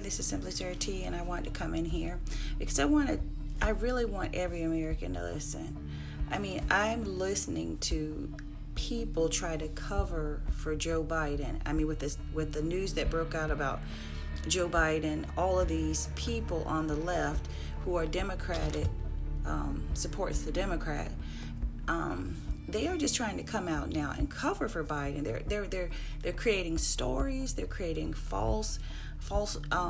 this is Simply Sarah T, and I wanted to come in here because I really want every American to listen. I mean, I'm listening to people try to cover for Joe Biden. I mean, with the news that broke out about Joe Biden, all of these people on the left who are Democratic, supports the Democrat, they are just trying to come out now and cover for Biden. They're creating stories. They're creating false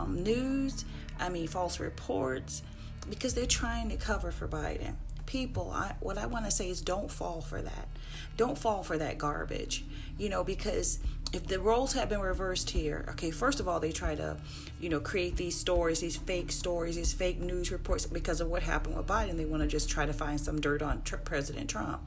news. I mean, false reports, because they're trying to cover for Biden. People, what I want to say is, don't fall for that. Don't fall for that garbage. Because if the roles have been reversed here, okay, first of all, they try to, create these stories, these fake news reports because of what happened with Biden. They want to just try to find some dirt on President Trump,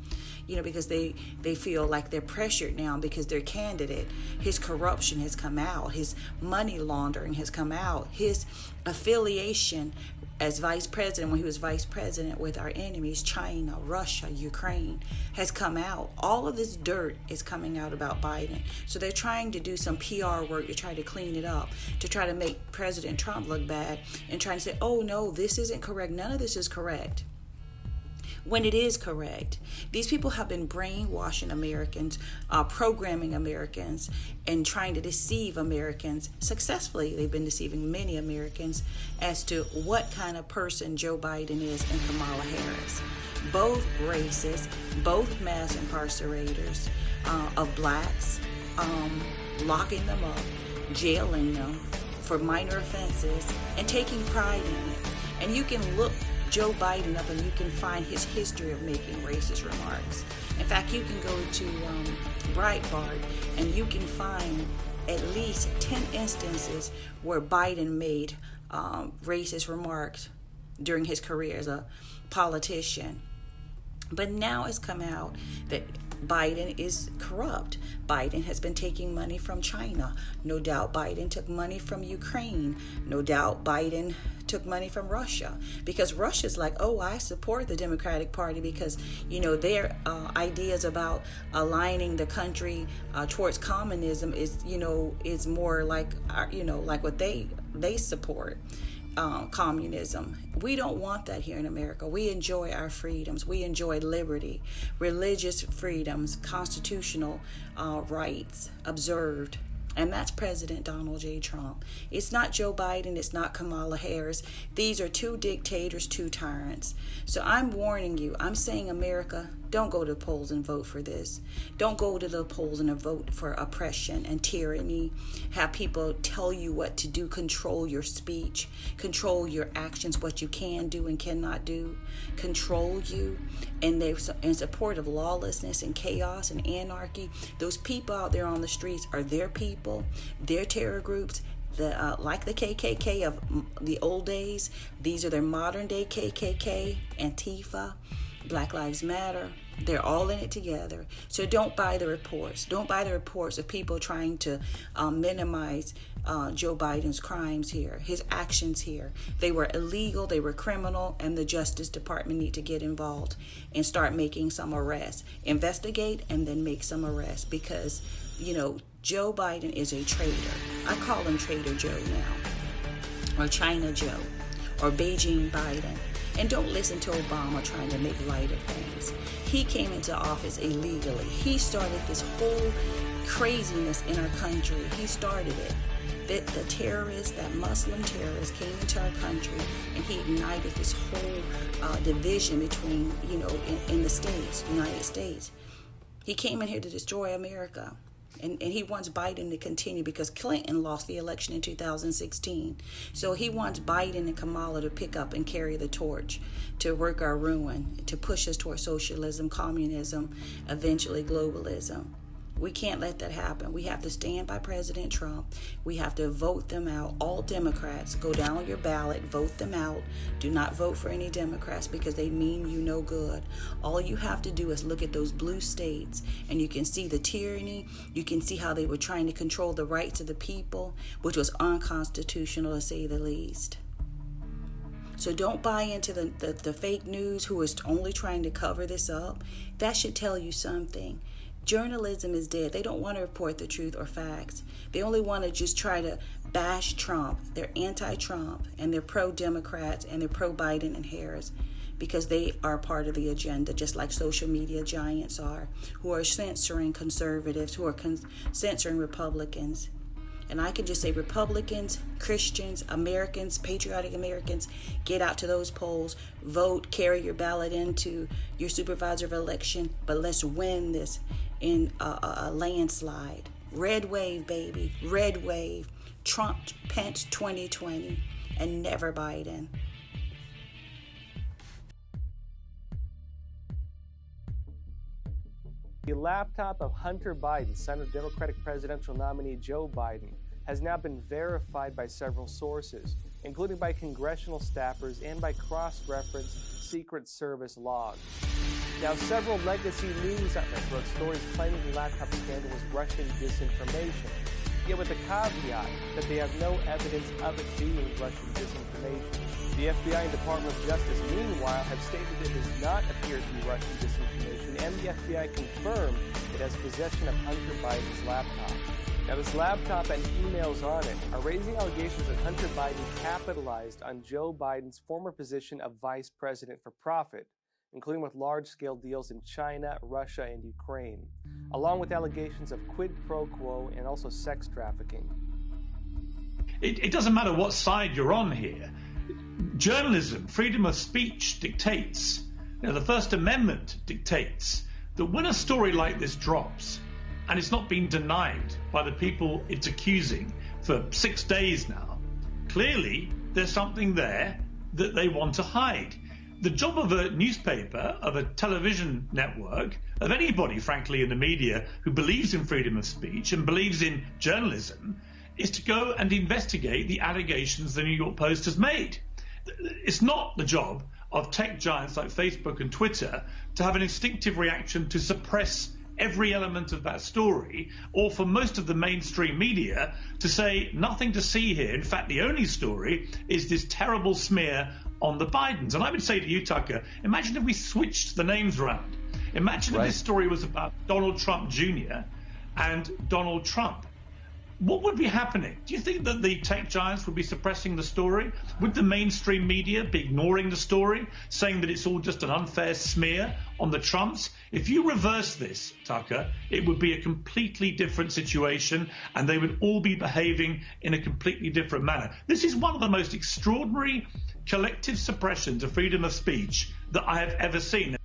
because they feel like they're pressured now because their candidate, his corruption has come out, his money laundering has come out, his affiliation as vice president, when he was vice president, with our enemies, China, Russia, Ukraine, has come out. All of this dirt is coming out about Biden. So they're trying to do some PR work to try to clean it up, to try to make President Trump look bad, and trying to say, oh no, this isn't correct. None of this is correct, when it is correct. These people have been brainwashing Americans, programming Americans, and trying to deceive Americans successfully. They've been deceiving many Americans as to what kind of person Joe Biden is and Kamala Harris. Both racist, both mass incarcerators of blacks, locking them up, jailing them for minor offenses, and taking pride in it. And you can look Joe Biden up and you can find his history of making racist remarks. In fact, you can go to Breitbart and you can find at least 10 instances where Biden made racist remarks during his career as a politician. But now it's come out that Biden is corrupt. Biden has been taking money from China. No doubt Biden took money from Ukraine. No doubt Biden took money from Russia, because Russia's like, oh, I support the Democratic Party because, their ideas about aligning the country towards communism is more like, like what they support. Communism. We don't want that here in America. We enjoy our freedoms. We enjoy liberty, religious freedoms, constitutional rights observed. And that's President Donald J. Trump. It's not Joe Biden. It's not Kamala Harris. These are two dictators, two tyrants. So I'm warning you. I'm saying, America, don't go to the polls and vote for this. Don't go to the polls and vote for oppression and tyranny. Have people tell you what to do, control your speech, control your actions, what you can do and cannot do, control you. And they're in support of lawlessness and chaos and anarchy. Those people out there on the streets are their people, their terror groups. Like the KKK of the old days, these are their modern day KKK, Antifa, Black Lives Matter. They're all in it together. So don't buy the reports. Don't buy the reports of people trying to minimize Joe Biden's crimes here, his actions here. They were illegal, they were criminal, and the Justice Department need to get involved and start making some arrests. Investigate and then make some arrests, because, Joe Biden is a traitor. I call him Traitor Joe now, or China Joe, or Beijing Biden. And don't listen to Obama trying to make light of things. He came into office illegally. He started this whole craziness in our country. He started it. The terrorists, that Muslim terrorist, came into our country and he ignited this whole division between, in the States, United States. He came in here to destroy America. And he wants Biden to continue because Clinton lost the election in 2016. So he wants Biden and Kamala to pick up and carry the torch, to work our ruin, to push us towards socialism, communism, eventually globalism. We can't let that happen. We have to stand by President Trump. We have to vote them out. All Democrats, go down on your ballot, vote them out. Do not vote for any Democrats because they mean you no good. All you have to do is look at those blue states and you can see the tyranny. You can see how they were trying to control the rights of the people, which was unconstitutional to say the least. So don't buy into the fake news who is only trying to cover this up. That should tell you something. Journalism is dead. They don't want to report the truth or facts. They only want to just try to bash Trump. They're anti-Trump, and they're pro-Democrats, and they're pro-Biden and Harris, because they are part of the agenda, just like social media giants are, who are censoring conservatives, who are censoring Republicans. And I can just say, Republicans, Christians, Americans, patriotic Americans, get out to those polls, vote, carry your ballot into your supervisor of election, but let's win this in a landslide. Red wave, baby, red wave. Trump, Pence 2020, and never Biden. The laptop of Hunter Biden, son of Democratic presidential nominee Joe Biden, has now been verified by several sources, including by congressional staffers and by cross-reference Secret Service logs. Now, several legacy news outlets wrote stories claiming the laptop scandal was Russian disinformation, yet with the caveat that they have no evidence of it being Russian disinformation. The FBI and Department of Justice, meanwhile, have stated it does not appear to be Russian disinformation, and the FBI confirmed it has possession of Hunter Biden's laptop. Now, this laptop and emails on it are raising allegations that Hunter Biden capitalized on Joe Biden's former position of vice president for profit, including with large-scale deals in China, Russia, and Ukraine, along with allegations of quid pro quo and also sex trafficking. It doesn't matter what side you're on here. Journalism, freedom of speech dictates, the First Amendment dictates that when a story like this drops, and it's not been denied by the people it's accusing for 6 days now, clearly there's something there that they want to hide. The job of a newspaper, of a television network, of anybody, frankly, in the media who believes in freedom of speech and believes in journalism, is to go and investigate the allegations the New York Post has made. It's not the job of tech giants like Facebook and Twitter to have an instinctive reaction to suppress every element of that story, or for most of the mainstream media to say nothing to see here. In fact, the only story is this terrible smear on the Bidens. And I would say to you, Tucker, imagine if we switched the names around. Imagine if this story was about Donald Trump Jr. and Donald Trump. What would be happening? Do you think that the tech giants would be suppressing the story? Would the mainstream media be ignoring the story, saying that it's all just an unfair smear on the Trumps? If you reverse this, Tucker, it would be a completely different situation, and they would all be behaving in a completely different manner. This is one of the most extraordinary collective suppressions of freedom of speech that I have ever seen.